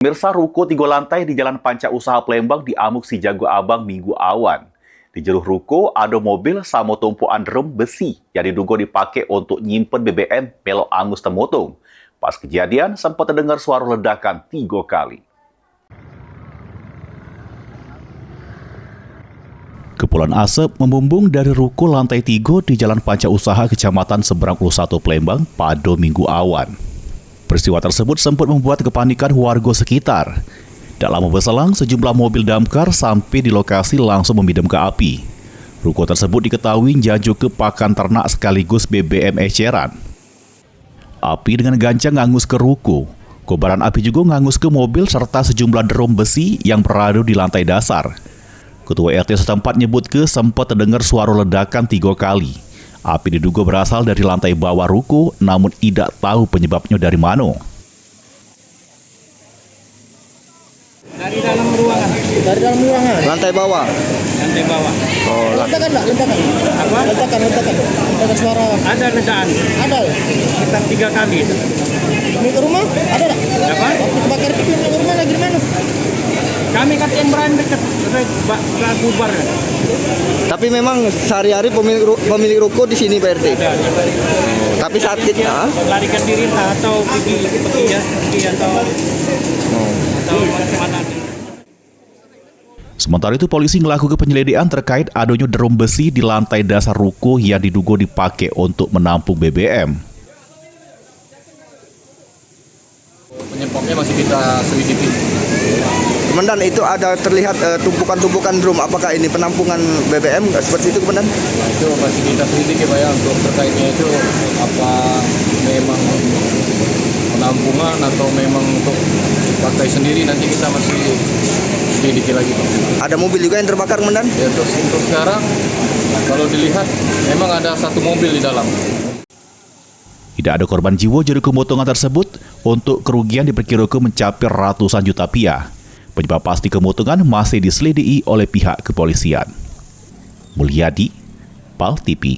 Pemirsa, ruko 3 lantai di Jalan Panca Usaha Palembang diamuk si jago abang Minggu awan. Di jero ruko ada mobil sama tumpuan drum besi yang diduga dipakai untuk nyimpen BBM belok angus temotong. Pas kejadian sempat terdengar suara ledakan 3 kali. Kepulan asap membumbung dari ruko lantai 3 di Jalan Panca Usaha Kecamatan Seberang Ulu 1 Palembang pada Minggu awan. Peristiwa tersebut sempat membuat kepanikan warga sekitar. Tak lama berselang, sejumlah mobil damkar sampai di lokasi langsung memadamkan api. Ruko tersebut diketahui jajuk ke pakan ternak sekaligus BBM eceran. Api dengan gancang ngangus ke ruko. Kobaran api juga ngangus ke mobil serta sejumlah drum besi yang berada di lantai dasar. Ketua RT setempat nyebut ke sempat terdengar suara ledakan 3 kali. Api diduga berasal dari lantai bawah ruko, namun tidak tahu penyebabnya dari mana. Dari dalam ruangan. Dari dalam ruangan. Lantai bawah. Lantai bawah. Oh, ledakan enggak? Ledakan. Apa? Ledakan suara. Ada ledakan. Ada. Sekitar 3 kali. Ini ke rumah? Ada enggak? Apa? Waktu kebakar itu ke rumah lagi di mana? Kami kat yang berani dekat bubar. Tapi memang sehari-hari pemilik ruko di sini Pak RT. Tapi saat kita larikan diri atau pergi atau mana. Sementara itu, polisi melakukan penyelidikan terkait adanya drum besi di lantai dasar ruko yang diduga dipakai untuk menampung BBM. Penyebabnya masih kita selidiki. Komandan, itu ada terlihat tumpukan-tumpukan drum. Apakah ini penampungan BBM seperti itu, Komandan? Nah, itu masih kita selidiki Pak ya, untuk terkaitnya itu apa memang penampungan atau memang untuk pakai sendiri, nanti kita masih selidiki lagi Pak. Ada mobil juga yang terbakar, Komandan? Ya, untuk sekarang kalau dilihat memang ada 1 mobil di dalam. Tidak ada korban jiwa dari kemotongan tersebut. Untuk kerugian diperkirakan mencapai ratusan juta rupiah. Penyebab pasti kemotongan masih diselidiki oleh pihak kepolisian. Mulyadi, PAL TV.